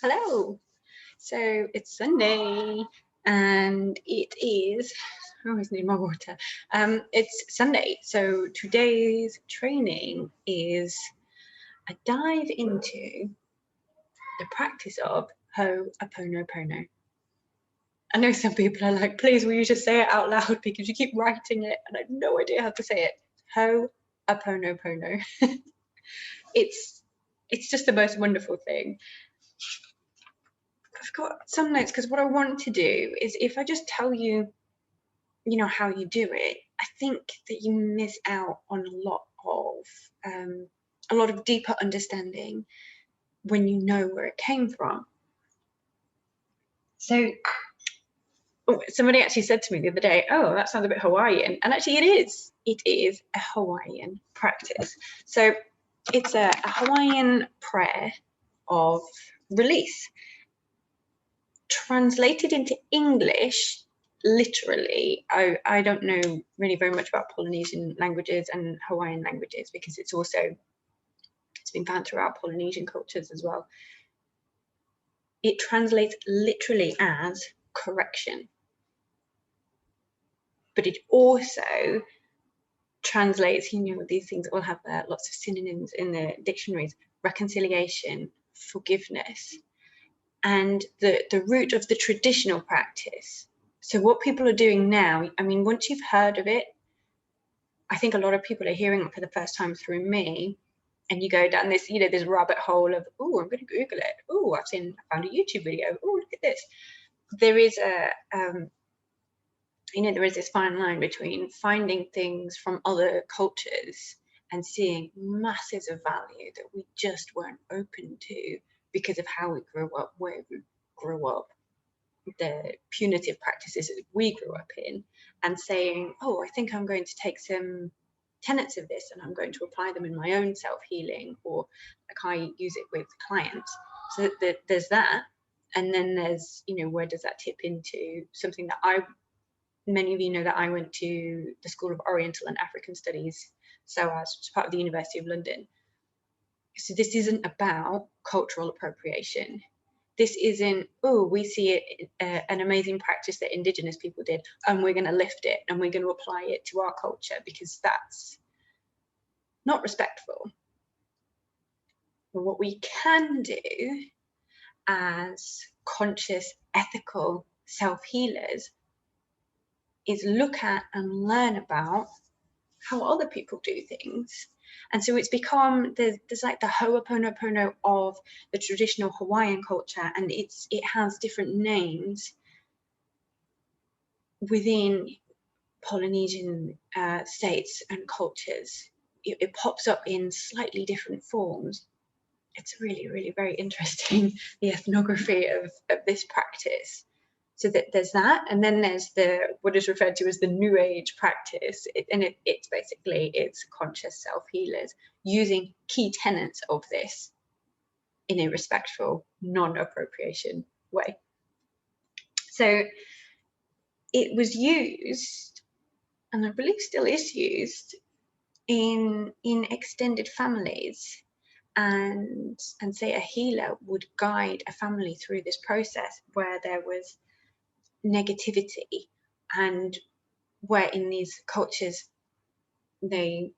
Hello. So it's Sunday and it is, I always need my water. It's Sunday. So today's training is a dive into the practice of Ho'oponopono. I know some people are like, please, will you just say it out loud because you keep writing it and I have no idea how to say it. Ho'oponopono. It's just the most wonderful thing. I've got some notes because what I want to do is if I just tell you, how you do it, I think that you miss out on a lot of deeper understanding when you know where it came from. So somebody actually said to me the other day, oh, that sounds a bit Hawaiian. And actually it is a Hawaiian practice. So it's a Hawaiian prayer of release. Translated into English, literally, I don't know really very much about Polynesian languages and Hawaiian languages because it's been found throughout Polynesian cultures as well. It translates literally as correction, but it also translates, these things all have lots of synonyms in the dictionaries: reconciliation, forgiveness, and the root of the traditional practice. So what people are doing now, once you've heard of it, I think a lot of people are hearing it for the first time through me, and you go down this, this rabbit hole of, oh, I'm going to Google it. Oh, I found a YouTube video. Oh, look at this. There is there is this fine line between finding things from other cultures and seeing masses of value that we just weren't open to because of how we grew up, where we grew up, the punitive practices that we grew up in, and saying, oh, I think I'm going to take some tenets of this and I'm going to apply them in my own self-healing, or like I use it with clients. So there's that, and then there's, where does that tip into something that many of you know that I went to the School of Oriental and African Studies, SOAS, which is part of the University of London. So this isn't about cultural appropriation. This isn't, oh, we see it, an amazing practice that Indigenous people did, and we're going to lift it and we're going to apply it to our culture, because that's not respectful. But what we can do as conscious, ethical self-healers is look at and learn about how other people do things. And so it's become, there's like the Ho'oponopono of the traditional Hawaiian culture, and it has different names within Polynesian states and cultures. It pops up in slightly different forms. It's really, really very interesting, the ethnography of this practice. So that there's that, and then there's what is referred to as the New Age practice, it's basically conscious self-healers using key tenets of this in a respectful, non-appropriation way. So it was used, and I believe still is used, in extended families, and say a healer would guide a family through this process where there was negativity, and where in these cultures they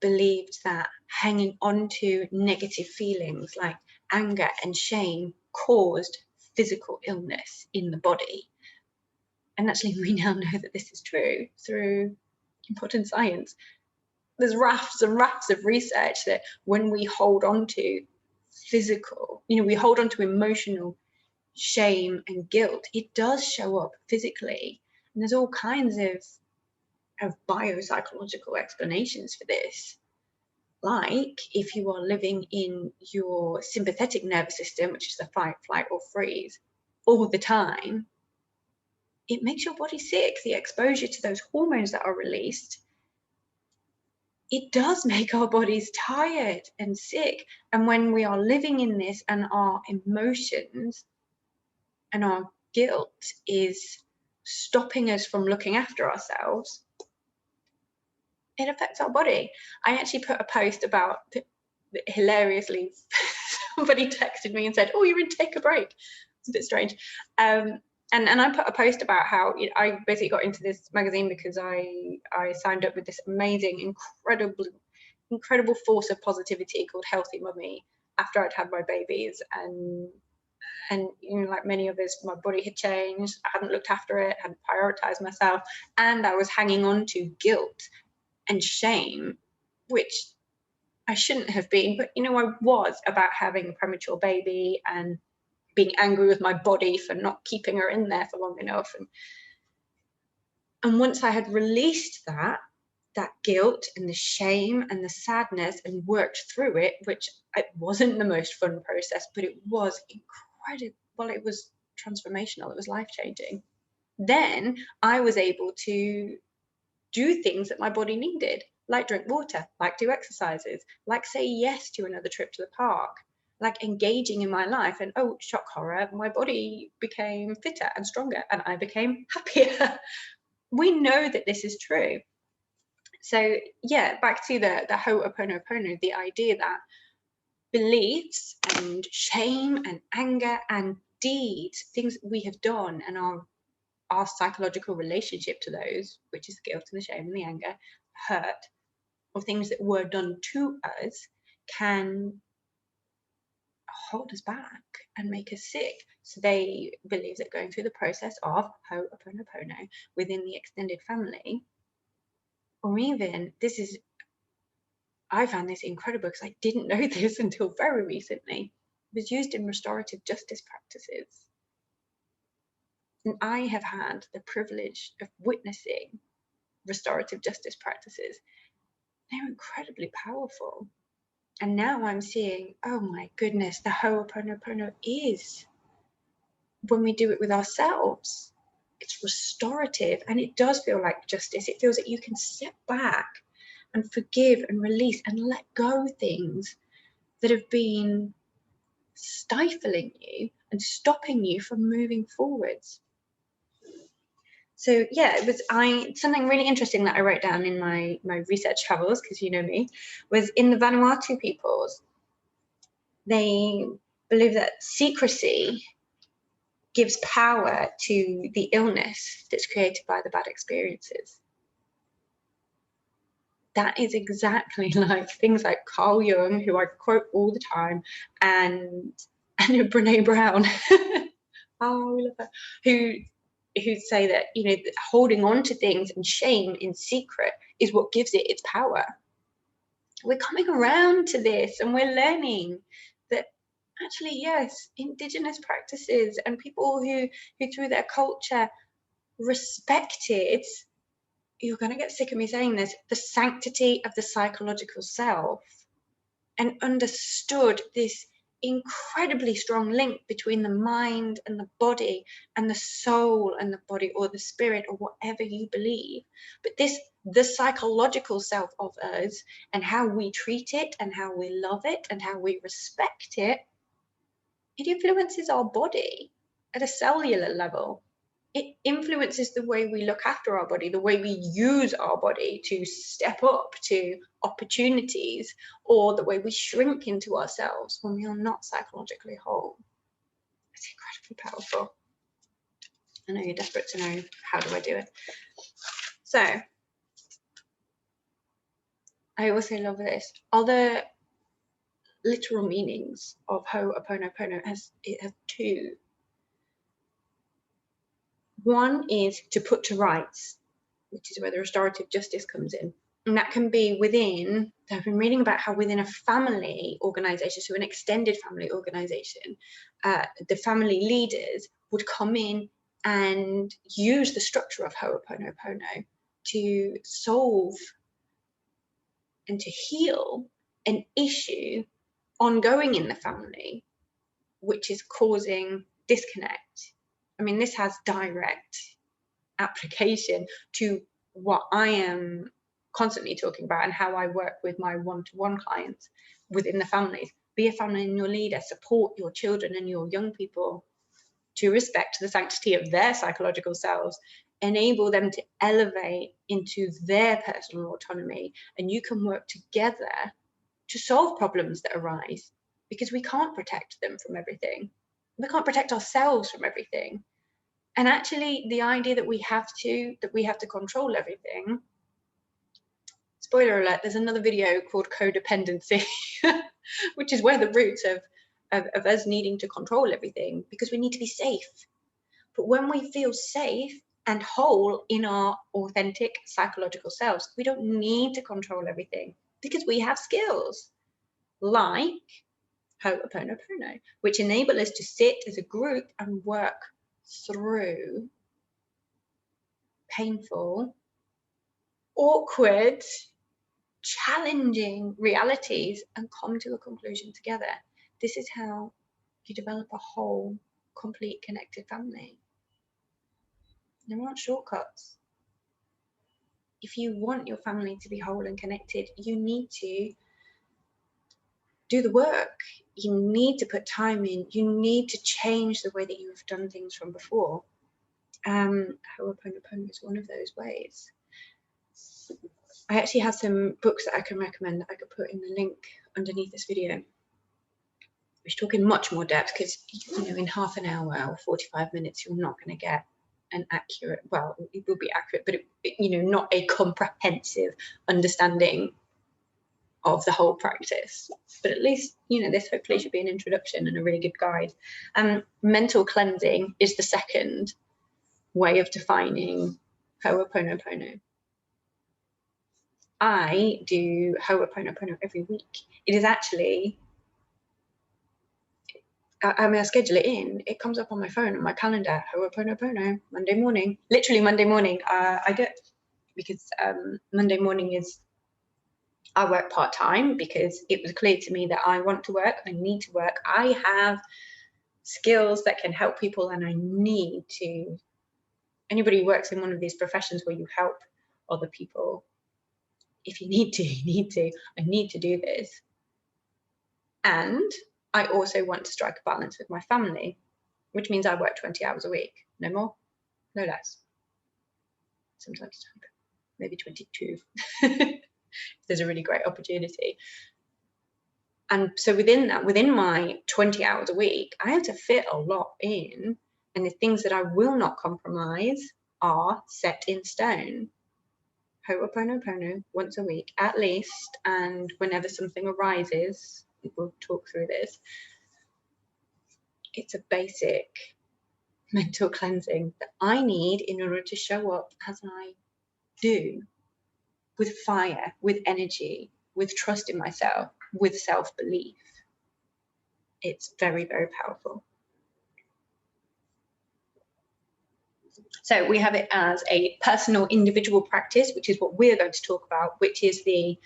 believed that hanging on to negative feelings like anger and shame caused physical illness in the body. And actually we now know that this is true through modern science. There's rafts and rafts of research that when we hold on to physical, we hold on to emotional shame and guilt, it does show up physically. And there's all kinds of biopsychological explanations for this. Like if you are living in your sympathetic nervous system, which is the fight, flight, or freeze, all the time, it makes your body sick. The exposure to those hormones that are released, it does make our bodies tired and sick. And when we are living in this and our emotions and our guilt is stopping us from looking after ourselves, it affects our body. I actually put a post about, hilariously, somebody texted me and said, oh, you're in Take a Break. It's a bit strange. And I put a post about how, you know, I basically got into this magazine because I signed up with this amazing, incredible force of positivity called Healthy Mummy after I'd had my babies. And you know, like many of us, my body had changed. I hadn't looked after it, hadn't prioritized myself, and I was hanging on to guilt and shame, which I shouldn't have been, but you know, I was, about having a premature baby and being angry with my body for not keeping her in there for long enough. And once I had released that guilt and the shame and the sadness and worked through it, which it wasn't the most fun process, but it was incredible. Well, it was transformational. It was life-changing. Then I was able to do things that my body needed, like drink water, like do exercises, like say yes to another trip to the park, like engaging in my life. And oh, shock horror, my body became fitter and stronger and I became happier. We know that this is true. So yeah, back to the Ho'oponopono, the idea that beliefs and shame and anger and deeds, things we have done, and our psychological relationship to those, which is the guilt and the shame and the anger, hurt, or things that were done to us, can hold us back and make us sick. So they believe that going through the process of Ho'oponopono within the extended family, or even, I found this incredible because I didn't know this until very recently, was used in restorative justice practices. And I have had the privilege of witnessing restorative justice practices. They're incredibly powerful. And now I'm seeing, oh my goodness, the Ho'oponopono is, when we do it with ourselves, it's restorative, and it does feel like justice. It feels that you can step back and forgive and release and let go things that have been stifling you and stopping you from moving forwards. So yeah, it was something really interesting that I wrote down in my research travels, because you know me, was in the Vanuatu peoples, they believe that secrecy gives power to the illness that's created by the bad experiences. That is exactly like things like Carl Jung, who I quote all the time, and Brene Brown, oh, we love her, who say that, you know, holding on to things and shame in secret is what gives it its power. We're coming around to this, and we're learning that actually, yes, Indigenous practices and people who through their culture respected, you're going to get sick of me saying this, the sanctity of the psychological self, and understood this incredibly strong link between the mind and the body and the soul and the body, or the spirit, or whatever you believe. But the psychological self of us, and how we treat it and how we love it and how we respect it, it influences our body at a cellular level. It influences the way we look after our body, the way we use our body to step up to opportunities, or the way we shrink into ourselves when we are not psychologically whole. It's incredibly powerful. I know you're desperate to know, how do I do it? So I also love this. Other literal meanings of Ho'oponopono, it has two. One is to put to rights, which is where the restorative justice comes in. And that can be within, I've been reading about how within a family organization, so an extended family organization, the family leaders would come in and use the structure of Ho'oponopono to solve and to heal an issue ongoing in the family, which is causing disconnect. I mean, this has direct application to what I am constantly talking about and how I work with my one-to-one clients within the families. Be a family and your leader, support your children and your young people to respect the sanctity of their psychological selves, enable them to elevate into their personal autonomy, and you can work together to solve problems that arise. because we can't protect them from everything. We can't protect ourselves from everything. And actually, the idea that we have to control everything. Spoiler alert, there's another video called Codependency, which is where the roots of us needing to control everything, because we need to be safe. But when we feel safe and whole in our authentic psychological selves, we don't need to control everything, because we have skills like Ho'oponopono, which enable us to sit as a group and work through painful, awkward, challenging realities and come to a conclusion together. This is how you develop a whole, complete, connected family. There aren't shortcuts. If you want your family to be whole and connected, you need to do the work. You need to put time in. You need to change the way that you've done things from before. Ho'oponopono is one of those ways. I actually have some books that I can recommend that I could put in the link underneath this video, which talk in much more depth, because in half an hour or 45 minutes you're not going to get an accurate, well, it will be accurate, but not a comprehensive understanding of the whole practice. But at least this hopefully should be an introduction and a really good guide. Mental cleansing is the second way of defining Ho'oponopono. I do Ho'oponopono every week. It is actually, I schedule it in. It comes up on my phone, on my calendar, Ho'oponopono, Monday morning. Literally Monday morning, I do it, because Monday morning is, I work part-time because it was clear to me that I want to work, I need to work. I have skills that can help people, and I need to, anybody who works in one of these professions where you help other people, if you need to, I need to do this. And I also want to strike a balance with my family, which means I work 20 hours a week, no more, no less. Sometimes maybe 22, if there's a really great opportunity. And so within my 20 hours a week, I have to fit a lot in, and the things that I will not compromise are set in stone. Ho'oponopono once a week at least, and whenever something arises, we'll talk through this. It's a basic mental cleansing that I need in order to show up as I do, with fire, with energy, with trust in myself, with self-belief. It's very, very powerful. So we have it as a personal individual practice, which is what we're going to talk about, which is I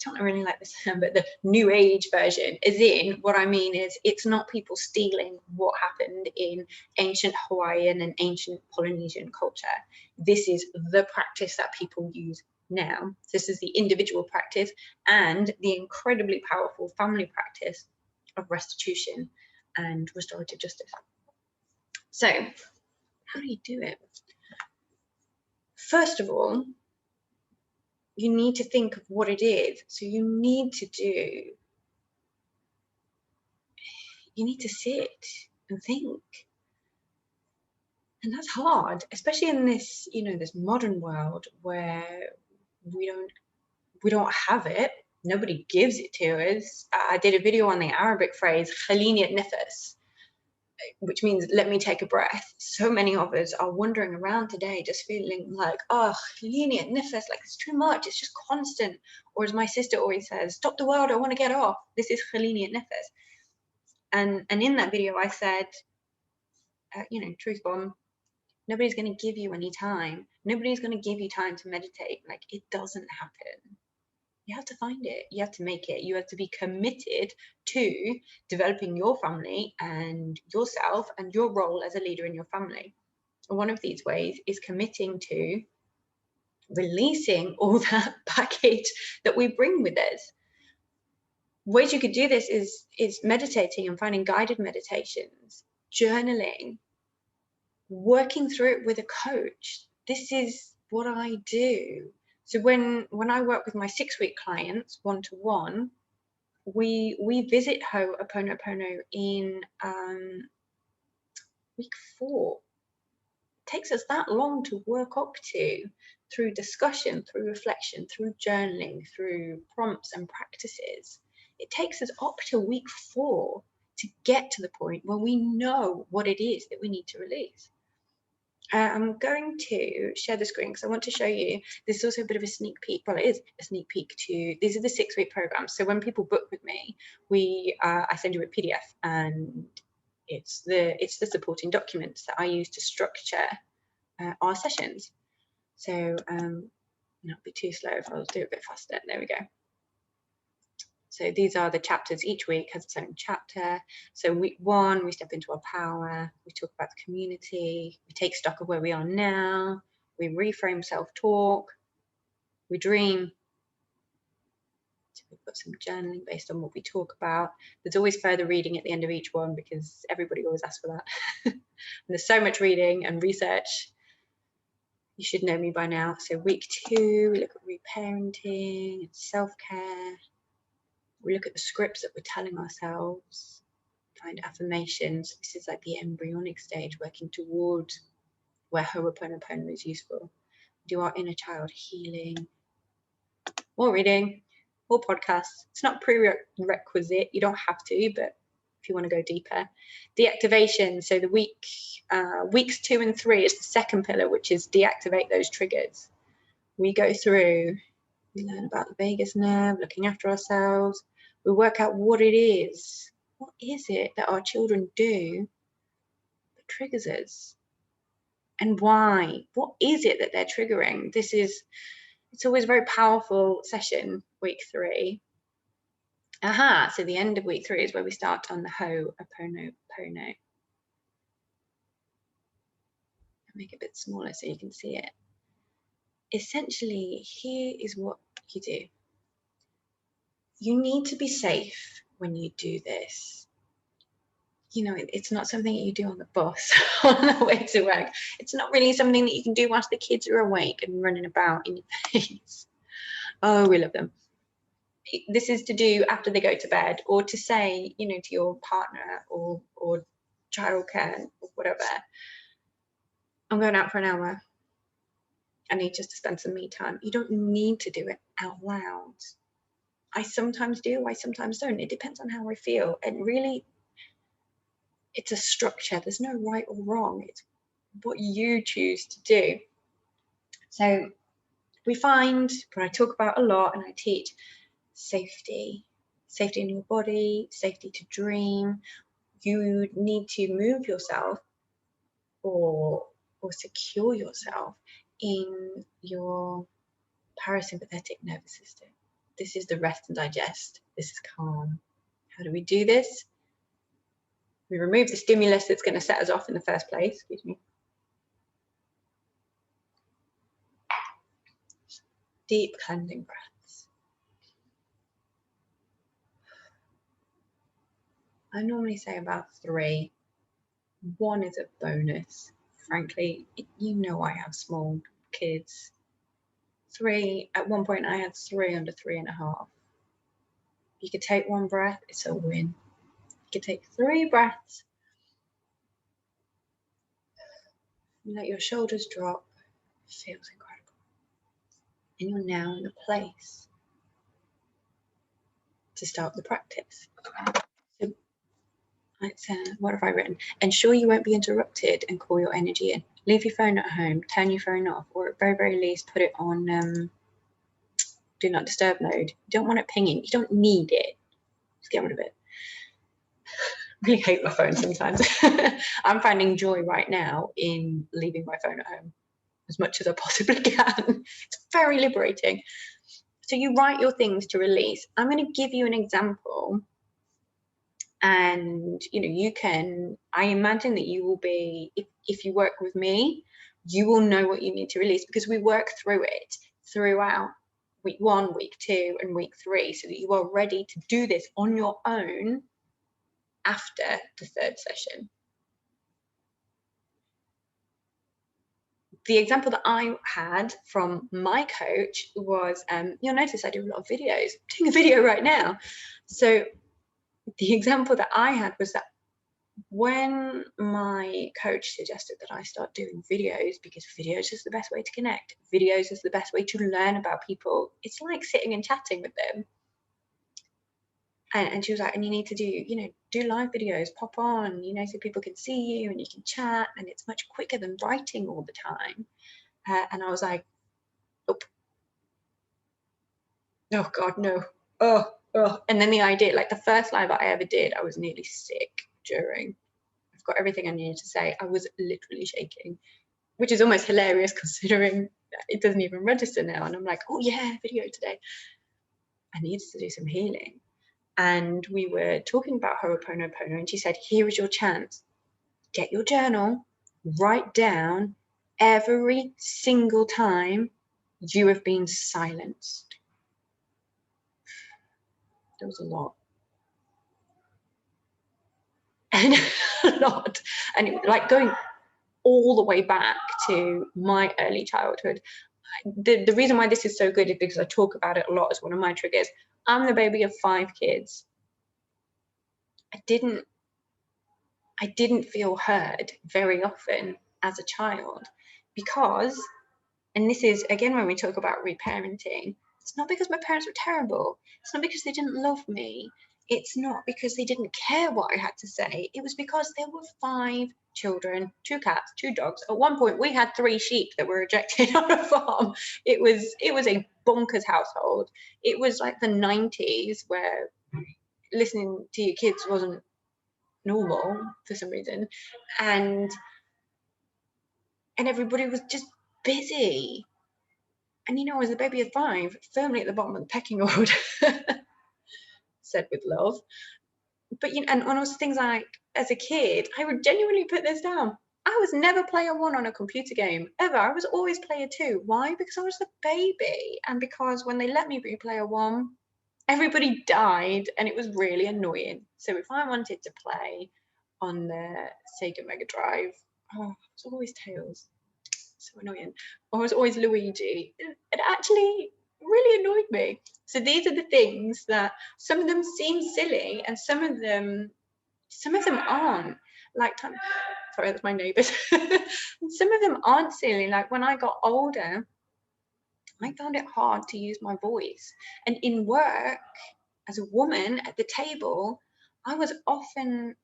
don't really like this term, but the new age version. As in, what I mean is, it's not people stealing what happened in ancient Hawaiian and ancient Polynesian culture. This is the practice that people use now. This is the individual practice and the incredibly powerful family practice of restitution and restorative justice. So how do you do it? First of all, you need to think of what it is. So you need to sit and think. And that's hard, especially in this, this modern world where we don't have it. Nobody gives it to us. I did a video on the Arabic phrase, Khalini nifas, which means let me take a breath. So many of us are wandering around today just feeling like, oh, lenient nifas, like it's too much, it's just constant. Or as my sister always says, stop the world, I want to get off. This is lenient nifas. And in that video I said, truth bomb, nobody's going to give you any time. Nobody's going to give you time to meditate. Like, it doesn't happen. You have to find it. You have to make it. You have to be committed to developing your family and yourself and your role as a leader in your family. And one of these ways is committing to releasing all that baggage that we bring with us. Ways you could do this is meditating and finding guided meditations, journaling, working through it with a coach. This is what I do. So when I work with my 6-week clients one-to-one, we visit Ho'oponopono in week 4. It takes us that long to work up to, through discussion, through reflection, through journaling, through prompts and practices. It takes us up to week 4 to get to the point where we know what it is that we need to release. I'm going to share the screen because I want to show you, this is also a bit of a sneak peek, well, it is a sneak peek to, these are the 6-week programs. So when people book with me, I send you a PDF, and it's the supporting documents that I use to structure our sessions. So not be too slow if I'll do it a bit faster. There we go. So these are the chapters. Each week has its own chapter. So week 1, we step into our power. We talk about the community. We take stock of where we are now. We reframe self-talk. We dream. So we've got some journaling based on what we talk about. There's always further reading at the end of each one because everybody always asks for that. And there's so much reading and research. You should know me by now. So week 2, we look at reparenting and self-care. We look at the scripts that we're telling ourselves, find affirmations. This is like the embryonic stage, working towards where Ho'oponopono is useful. We do our inner child healing, more reading, more podcasts. It's not prerequisite, you don't have to, but if you want to go deeper. Deactivation, so the weeks 2 and 3 is the second pillar, which is deactivate those triggers. We go through, we learn about the vagus nerve, looking after ourselves. We work out what it is. What is it that our children do that triggers us? And why? What is it that they're triggering? It's always a very powerful session, week 3. So the end of week 3 is where we start on the Ho'oponopono. Make it a bit smaller so you can see it. Essentially, here is what you do. You need to be safe when you do this. You know, it's not something you do on the bus on the way to work. It's not really something that you can do whilst the kids are awake and running about in your face. Oh, we love them. This is to do after they go to bed, or to say, you know, to your partner or childcare or whatever, I'm going out for an hour. I need just to spend some me time. You don't need to do it out loud. I sometimes do, I sometimes don't. It depends on how I feel. And really, it's a structure. There's no right or wrong. It's what you choose to do. So we find, what I talk about a lot and I teach, safety in your body, safety to dream. You need to move yourself or secure yourself in your parasympathetic nervous system. This is the rest and digest. This is calm. How do we do this? We remove the stimulus that's going to set us off in the first place. Excuse me. Deep cleansing breaths. I normally say about 3. 1 is a bonus. Frankly, you know I have small kids. 3, at one point I had 3 under 3.5. You could take 1 breath, it's a win. You could take 3 breaths. Let your shoulders drop. It feels incredible. And you're now in a place to start the practice. So what have I written? Ensure you won't be interrupted and call your energy in. Leave your phone at home, turn your phone off, or at very, very least put it on do not disturb mode. You don't want it pinging. You don't need it. Just get rid of it. I really hate my phone sometimes. I'm finding joy right now in leaving my phone at home as much as I possibly can. It's very liberating. So you write your things to release. I'm going to give you an example. And, you know, you can, I imagine that you will be, if you work with me, you will know what you need to release, because we work through it throughout week 1, week 2, and week 3, so that you are ready to do this on your own after the 3rd session. the example that I had from my coach was, you'll notice I do a lot of videos. I'm doing a video right now. So the example that I had was that when my coach suggested that I start doing videos, because videos is the best way to connect, videos is the best way to learn about people. It's like sitting and chatting with them. And she was like, and you need to do live videos, pop on, so people can see you and you can chat, and it's much quicker than writing all the time. And I was like, oh God, no. Oh. And then the idea, like the first live I ever did, I was nearly sick during. I've got everything I needed to say. I was literally shaking, which is almost hilarious considering it doesn't even register now. And I'm like, oh yeah, video today. I needed to do some healing. And we were talking about Ho'oponopono, and she said, here is your chance. Get your journal, write down every single time you have been silenced. There was a lot. And a lot. And like going all the way back to my early childhood. The reason why this is so good is because I talk about it a lot as one of my triggers. I'm the baby of 5 kids. I didn't feel heard very often as a child because, and this is again when we talk about reparenting, it's not because my parents were terrible. It's not because they didn't love me. It's not because they didn't care what I had to say. It was because there were 5 children, 2 cats, 2 dogs. At one point, we had 3 sheep that were ejected on a farm. It was a bonkers household. It was like the 90s where listening to your kids wasn't normal for some reason, and everybody was just busy. And as a baby of 5, firmly at the bottom of the pecking order, said with love. But and also things like, as a kid, I would genuinely put this down. I was never player 1 on a computer game, ever. I was always player 2. Why? Because I was the baby, and because when they let me be player 1, everybody died, and it was really annoying. So if I wanted to play on the Sega Mega Drive, it was always Tails. So annoying. Or it was always Luigi. It actually really annoyed me. So these are the things that some of them seem silly, and some of them aren't. Like, sorry, that's my neighbours. Some of them aren't silly. Like when I got older, I found it hard to use my voice. And in work, as a woman at the table, I was often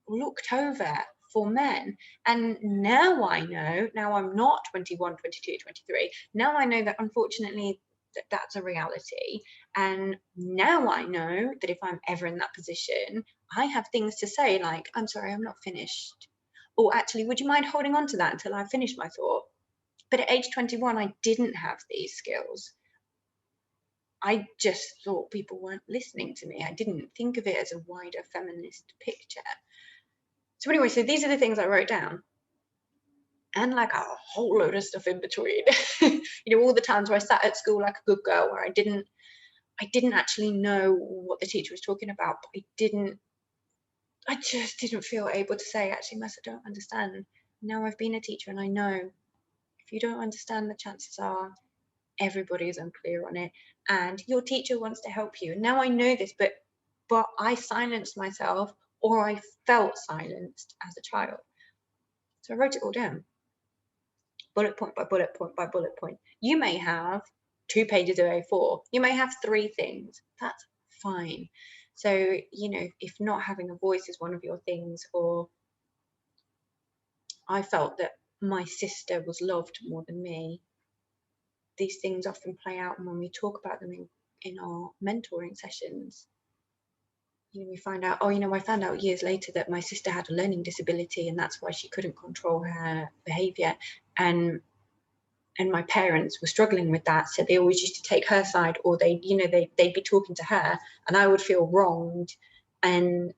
looked over for men. And now I know, now I'm not 21, 22, 23, now I know that unfortunately that's a reality. And now I know that if I'm ever in that position, I have things to say like, I'm sorry, I'm not finished. Or actually, would you mind holding on to that until I finish my thought? But at age 21, I didn't have these skills. I just thought people weren't listening to me. I didn't think of it as a wider feminist picture. So anyway, so these are the things I wrote down, and like a whole load of stuff in between. All the times where I sat at school like a good girl, where I didn't actually know what the teacher was talking about, but I just didn't feel able to say, actually, Miss, I don't understand. Now I've been a teacher and I know if you don't understand, the chances are everybody is unclear on it, and your teacher wants to help you. Now I know this, but I silenced myself, or I felt silenced as a child. So I wrote it all down, bullet point by bullet point by bullet point. You may have 2 pages of A4. You may have 3 things. That's fine. So, if not having a voice is one of your things, or I felt that my sister was loved more than me, these things often play out. And when we talk about them in our mentoring sessions, we find out, I found out years later that my sister had a learning disability, and that's why she couldn't control her behavior. And my parents were struggling with that, so they always used to take her side, or they'd be talking to her, and I would feel wronged. And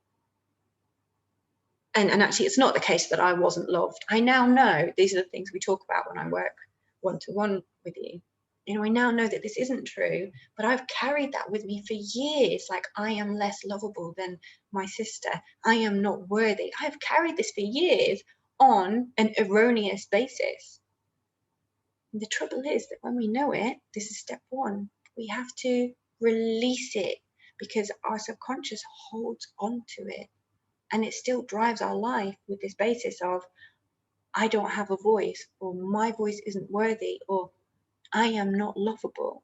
actually, it's not the case that I wasn't loved. I now know these are the things we talk about when I work one-to-one with you. I now know that this isn't true, but I've carried that with me for years. Like, I am less lovable than my sister. I am not worthy. I've carried this for years on an erroneous basis. And the trouble is that when we know it, this is step one, we have to release it because our subconscious holds on to it, and it still drives our life with this basis of, I don't have a voice, or my voice isn't worthy, or I am not lovable.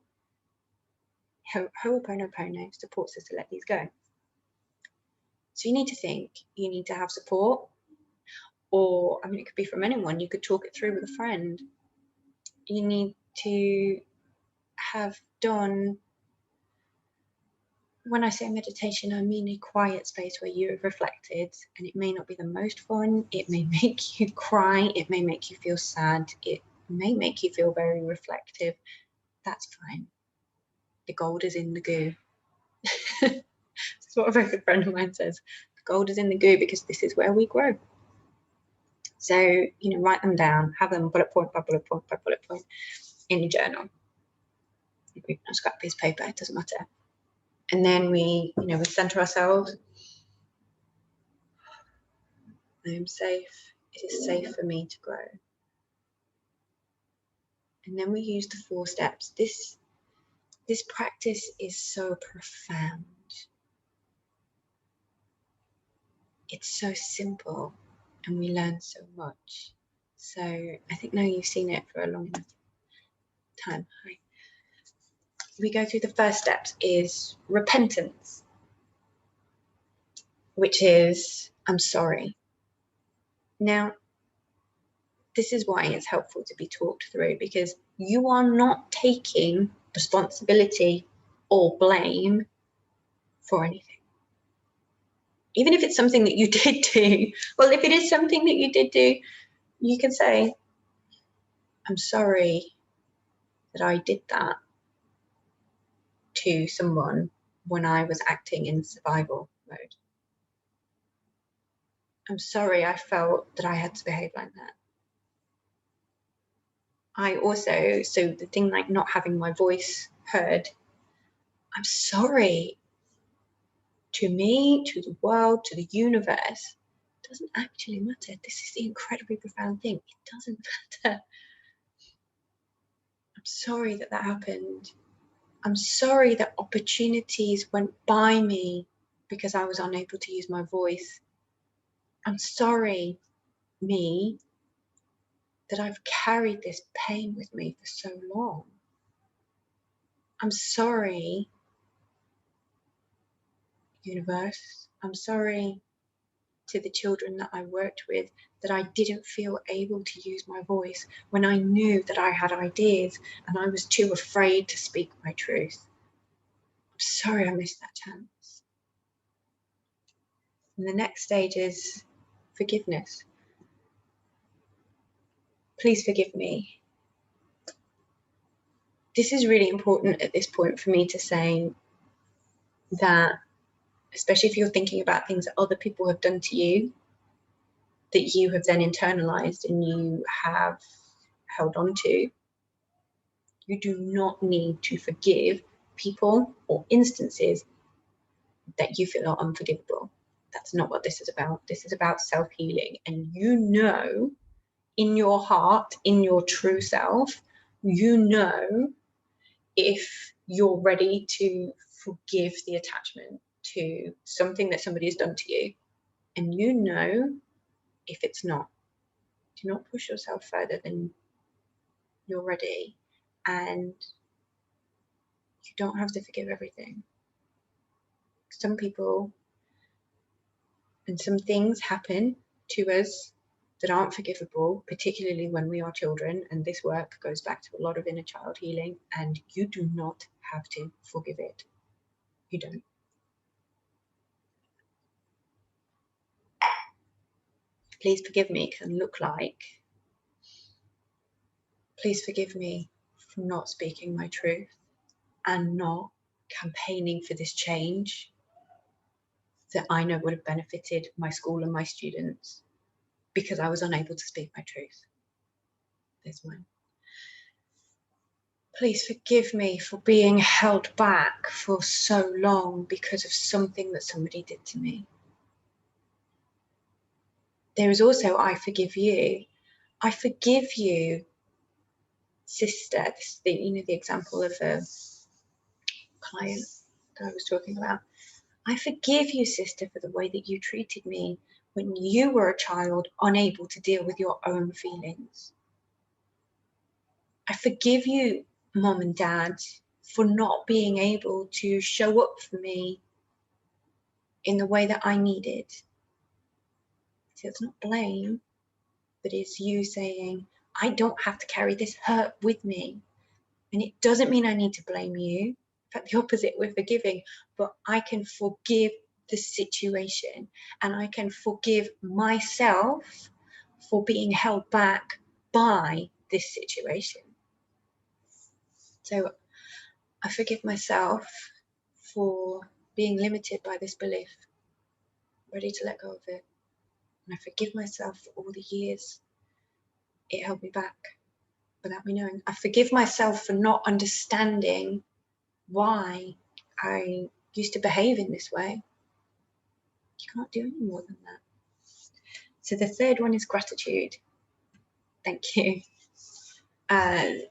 Ho'oponopono supports us to let these go. So you need to think, you need to have support, or, I mean, it could be from anyone. You could talk it through with a friend. You need to have done, when I say meditation, I mean a quiet space where you have reflected, and it may not be the most fun. It may make you cry. It may make you feel sad. It may make you feel very reflective. That's fine. The gold is in the goo. That's what a very good friend of mine says. The gold is in the goo because this is where we grow. So, you know, write them down, have them bullet point by bullet point by bullet point in your journal. A scrap piece of paper, it doesn't matter. And then we center ourselves. I am safe. It is safe for me to grow. And then we use the 4 steps. This practice is so profound. It's so simple, and we learn so much. So I think now you've seen it for a long enough time. We go through the first steps is repentance, which is, I'm sorry. Now, this is why it's helpful to be talked through, because you are not taking responsibility or blame for anything. Even if it's something that you did do, well, if it is something that you did do, you can say, I'm sorry that I did that to someone when I was acting in survival mode. I'm sorry I felt that I had to behave like that. I also, so the thing like not having my voice heard, I'm sorry to me, to the world, to the universe. It doesn't actually matter. This is the incredibly profound thing. It doesn't matter. I'm sorry that happened. I'm sorry that opportunities went by me because I was unable to use my voice. I'm sorry, me, that I've carried this pain with me for so long. I'm sorry, universe. I'm sorry to the children that I worked with that I didn't feel able to use my voice when I knew that I had ideas and I was too afraid to speak my truth. I'm sorry I missed that chance. And the next stage is forgiveness. Please forgive me. This is really important at this point for me to say that, especially if you're thinking about things that other people have done to you, that you have then internalized and you have held on to, you do not need to forgive people or instances that you feel are unforgivable. That's not what this is about. This is about self-healing. And you know, in your heart, in your true self, you know if you're ready to forgive the attachment to something that somebody has done to you. And you know if it's not. Do not push yourself further than you're ready. And you don't have to forgive everything. Some people and some things happen to us that aren't forgivable, particularly when we are children. And this work goes back to a lot of inner child healing, and you do not have to forgive it. You don't. Please forgive me can look like, please forgive me for not speaking my truth and not campaigning for this change that I know would have benefited my school and my students because I was unable to speak my truth. There's one. Please forgive me for being held back for so long because of something that somebody did to me. There is also, I forgive you. I forgive you sister, the example of a client that I was talking about. I forgive you, sister, for the way that you treated me when you were a child, unable to deal with your own feelings. I forgive you, mom and dad, for not being able to show up for me in the way that I needed. So it's not blame, but it's you saying, I don't have to carry this hurt with me. And it doesn't mean I need to blame you. In fact, the opposite, we're forgiving, but I can forgive the situation, and I can forgive myself for being held back by this situation. So I forgive myself for being limited by this belief, ready to let go of it. And I forgive myself for all the years it held me back without me knowing. I forgive myself for not understanding why I used to behave in this way. You can't do any more than that. So the third one is gratitude. Thank you.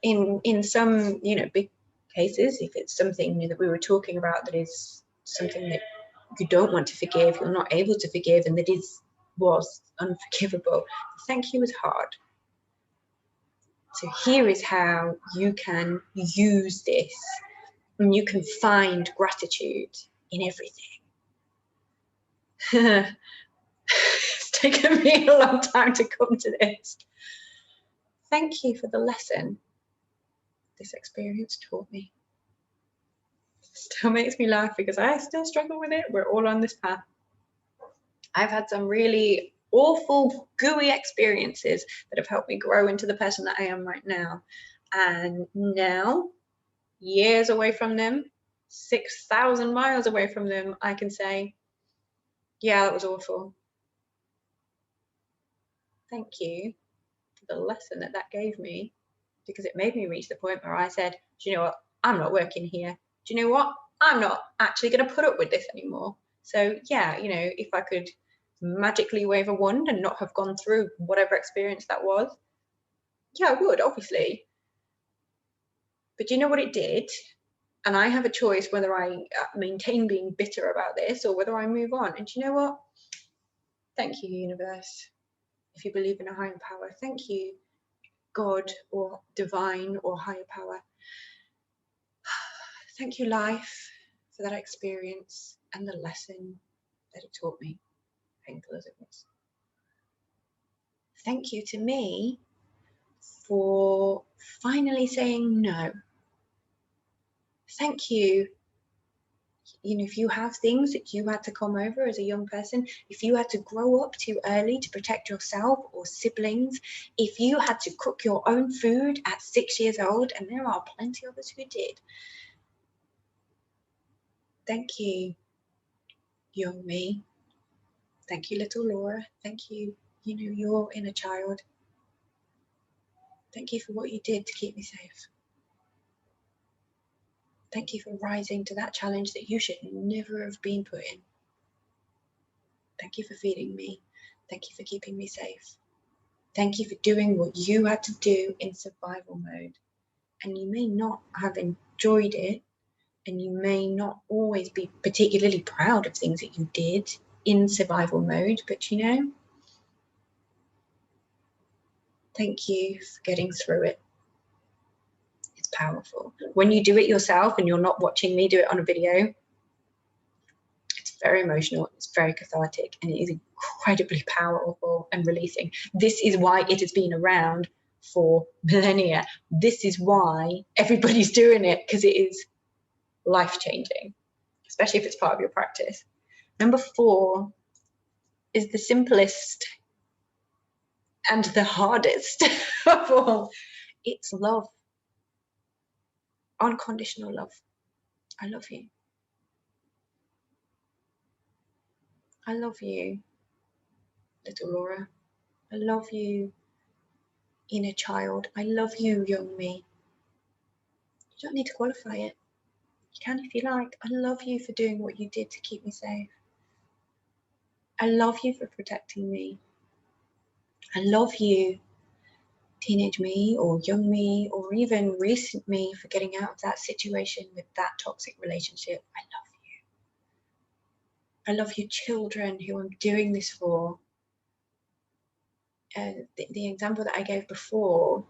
In some big cases, if it's something that we were talking about that is something that you don't want to forgive, you're not able to forgive, and that was unforgivable, thank you is hard. So here is how you can use this, and you can find gratitude in everything. It's taken me a long time to come to this. Thank you for the lesson this experience taught me. Still makes me laugh because I still struggle with it. We're all on this path. I've had some really awful, gooey experiences that have helped me grow into the person that I am right now. And now, years away from them, 6,000 miles away from them, I can say, yeah, that was awful. Thank you for the lesson that gave me, because it made me reach the point where I said, do you know what? I'm not working here. Do you know what? I'm not actually going to put up with this anymore. So yeah, if I could magically wave a wand and not have gone through whatever experience that was, yeah, I would, obviously. But do you know what it did? And I have a choice whether I maintain being bitter about this or whether I move on. And do you know what? Thank you, universe. If you believe in a higher power, thank you, God or divine or higher power. Thank you, life, for that experience and the lesson that it taught me, painful as it was. Thank you to me for finally saying no. Thank you. If you have things that you had to come over as a young person, if you had to grow up too early to protect yourself or siblings, if you had to cook your own food at 6 years old, and there are plenty of us who did, thank you, young me. Thank you, little Laura. Thank you, your inner child. Thank you for what you did to keep me safe. Thank you for rising to that challenge that you should never have been put in. Thank you for feeding me. Thank you for keeping me safe. Thank you for doing what you had to do in survival mode. And you may not have enjoyed it, and you may not always be particularly proud of things that you did in survival mode, but thank you for getting through it. It's powerful. When you do it yourself and you're not watching me do it on a video, it's very emotional, it's very cathartic, and it is incredibly powerful and releasing. This is why it has been around for millennia. This is why everybody's doing it, because it is life-changing, especially if it's part of your practice. Number 4 is the simplest and the hardest of all. It's love. Unconditional love. I love you. I love you, little Laura. I love you, inner child. I love you, young me. You don't need to qualify it. You can if you like. I love you for doing what you did to keep me safe. I love you for protecting me. I love you teenage me or young me or even recent me for getting out of that situation with that toxic relationship. I love you. I love your children who I'm doing this for. The example that I gave before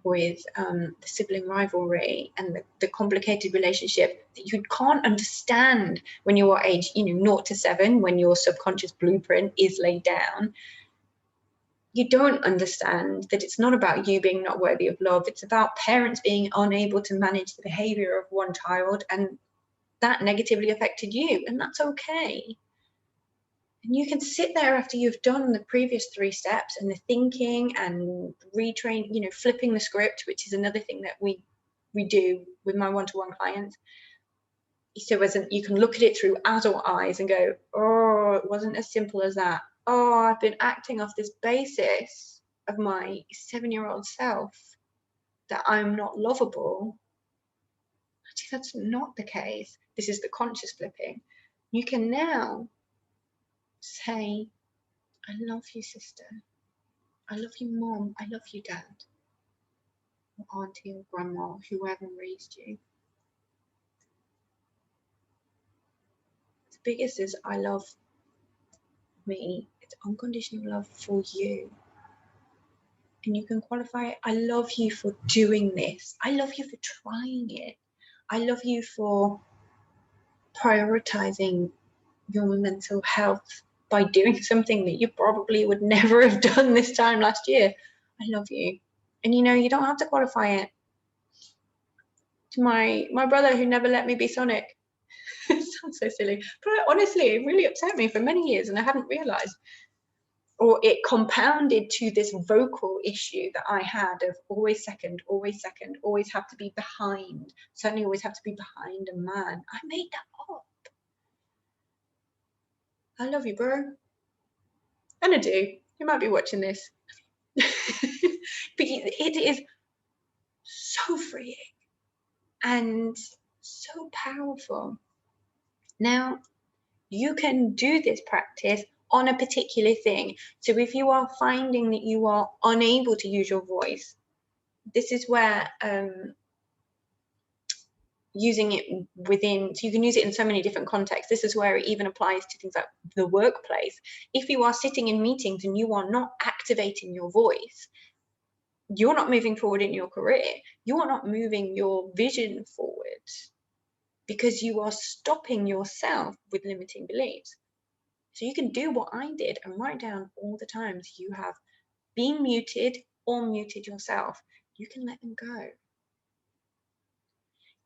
with the sibling rivalry and the complicated relationship that you can't understand when you're age 0 to 7, when your subconscious blueprint is laid down. You don't understand that it's not about you being not worthy of love. It's about parents being unable to manage the behavior of one child, and that negatively affected you, and that's okay. And you can sit there after you've done the previous 3 steps and the thinking and retrain, flipping the script, which is another thing that we do with my one-to-one clients. So you can look at it through adult eyes and go, oh, it wasn't as simple as that. Oh, I've been acting off this basis of my 7-year-old self that I'm not lovable. Actually, that's not the case. This is the conscious flipping. You can now say, I love you, sister. I love you, mom. I love you, dad. Or auntie or grandma, whoever raised you. The biggest is I love me. It's unconditional love for you. And you can qualify it. I love you for doing this. I love you for trying it. I love you for prioritizing your mental health by doing something that you probably would never have done this time last year. I love you. And you don't have to qualify it. To my brother who never let me be Sonic. It sounds so silly, but honestly, it really upset me for many years and I hadn't realized. Or it compounded to this vocal issue that I had of always second, always have to be behind, certainly always have to be behind a man. I made that up. I love you, bro. And I do. You might be watching this. But it is so freeing and so powerful. Now, you can do this practice on a particular thing. So if you are finding that you are unable to use your voice, this is where using it within, so you can use it in so many different contexts. This is where it even applies to things like the workplace. If you are sitting in meetings and you are not activating your voice, you're not moving forward in your career. You are not moving your vision forward because you are stopping yourself with limiting beliefs. So you can do what I did and write down all the times you have been muted or muted yourself. You can let them go.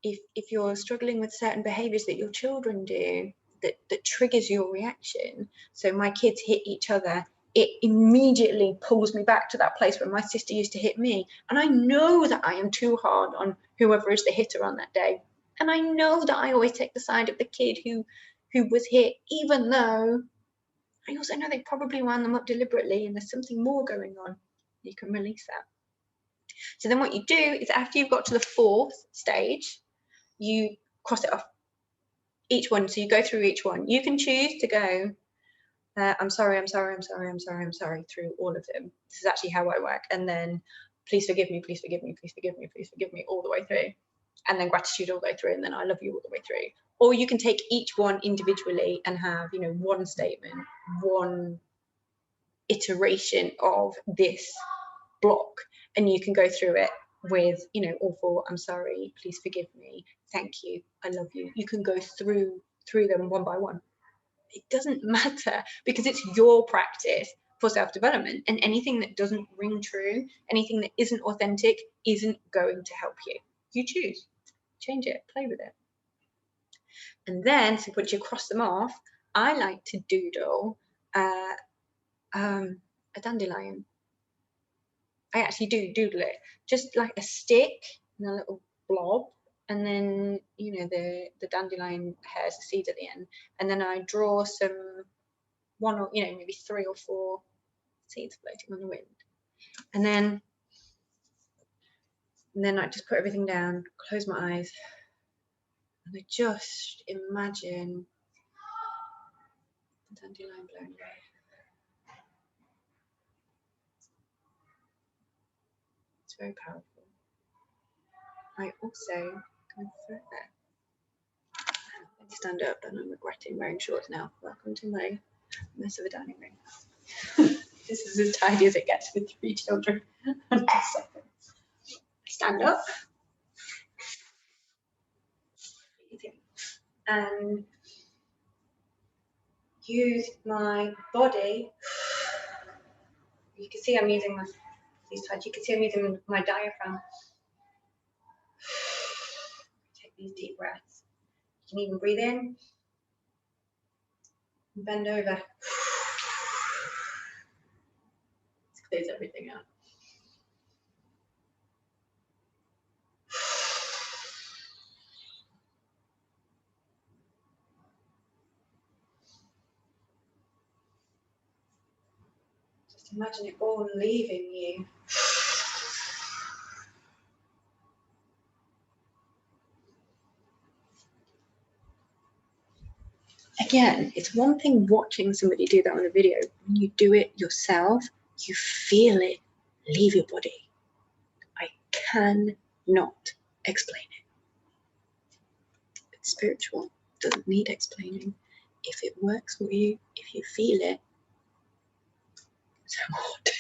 If you're struggling with certain behaviors that your children do that triggers your reaction, so my kids hit each other, it immediately pulls me back to that place where my sister used to hit me. And I know that I am too hard on whoever is the hitter on that day. And I know that I always take the side of the kid who was hit, even though I also know they probably wound them up deliberately and there's something more going on. You can release that. So then what you do is after you've got to the 4th stage, you cross it off each one. So you go through each one. You can choose to go, I'm sorry through all of them. This is actually how I work. And then please forgive me, please forgive me, please forgive me, please forgive me all the way through. And then gratitude all the way through. And then I love you all the way through. Or you can take each one individually and have, one statement, one iteration of this block, and you can go through it with all 4. I'm sorry, please forgive me, thank you, I love you. You can go through them one by one. It doesn't matter because it's your practice for self-development, and anything that doesn't ring true, anything that isn't authentic, isn't going to help you. You choose, change it, play with it. And then, so once you cross them off, I like to doodle a dandelion. I actually do doodle it, just like a stick and a little blob, and then the dandelion hairs, the seeds at the end, and then I draw one or maybe 3 or 4 seeds floating on the wind, and then I just put everything down, close my eyes, and I just imagine the dandelion blowing away. very powerful. I also go further. Let's stand up, and I'm regretting wearing shorts now. Welcome to my mess of a dining room. This is as tidy as it gets with 3 children. Stand up. And use my body. You can see I'm using these sides. You can see I'm using my diaphragm. Take these deep breaths. You can even breathe in. Bend over. Let's close everything out. Just imagine it all leaving you. Again, it's one thing watching somebody do that on a video. When you do it yourself, you feel it leave your body. I cannot explain it. It's spiritual, doesn't need explaining. If it works for you, if you feel it, so what?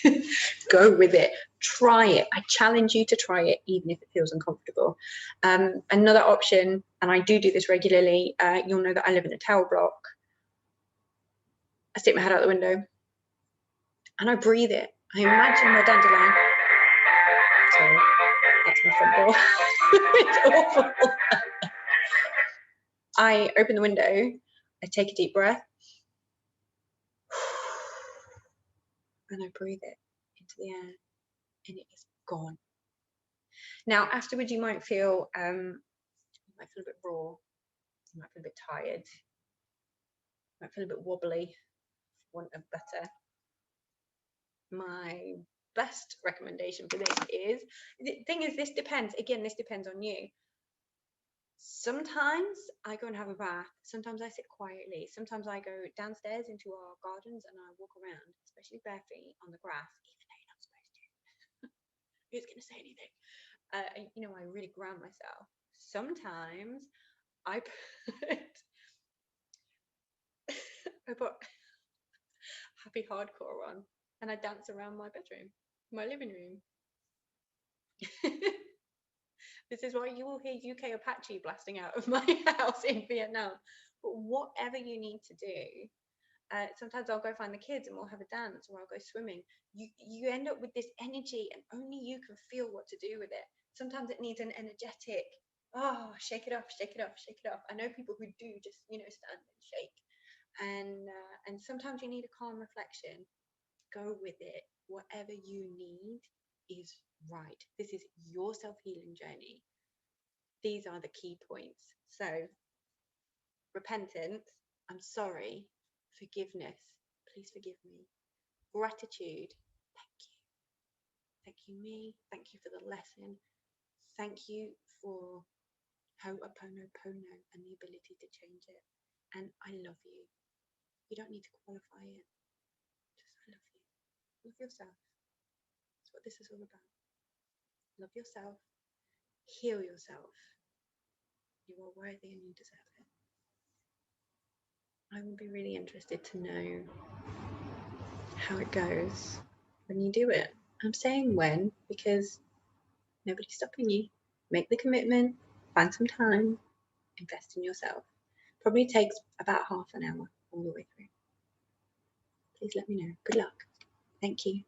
Go with it. Try it. I challenge you to try it, even if it feels uncomfortable. Another option, and I do this regularly, you'll know that I live in a tower block. I stick my head out the window and I breathe it. I imagine my dandelion. Sorry, that's my front door. It's awful. I open the window, I take a deep breath, and I breathe it into the air, and it is gone. Now, afterwards, you might feel a bit raw, you might feel a bit tired, you might feel a bit wobbly, for want of better. My best recommendation for this is, the thing is, this depends on you. Sometimes I go and have a bath, sometimes I sit quietly, sometimes I go downstairs into our gardens and I walk around, especially bare feet, on the grass, even though you're not supposed to. Who's going to say anything? You know, I really ground myself. Sometimes I put happy hardcore on and I dance around my bedroom, my living room. This is why you will hear UK Apache blasting out of my house in Vietnam. But whatever you need to do, sometimes I'll go find the kids and we'll have a dance, or I'll go swimming. You end up with this energy, and only you can feel what to do with it. Sometimes it needs an energetic, oh, shake it off, shake it off, shake it off. I know people who do just, you know, stand and shake. And sometimes you need a calm reflection. Go with it. Whatever you need is right. This is your self-healing journey. These are the key points. So, repentance, I'm sorry. Forgiveness, please forgive me. Gratitude, thank you. Thank you, me. Thank you for the lesson. Thank you for Ho'oponopono and the ability to change it. And I love you. You don't need to qualify it. Just I love you. Love yourself. That's what this is all about. Love yourself. Heal yourself. You are worthy and you deserve it. I would be really interested to know how it goes when you do it. I'm saying when because nobody's stopping you. Make the commitment, find some time, invest in yourself. Probably takes about half an hour all the way through. Please let me know. Good luck. Thank you.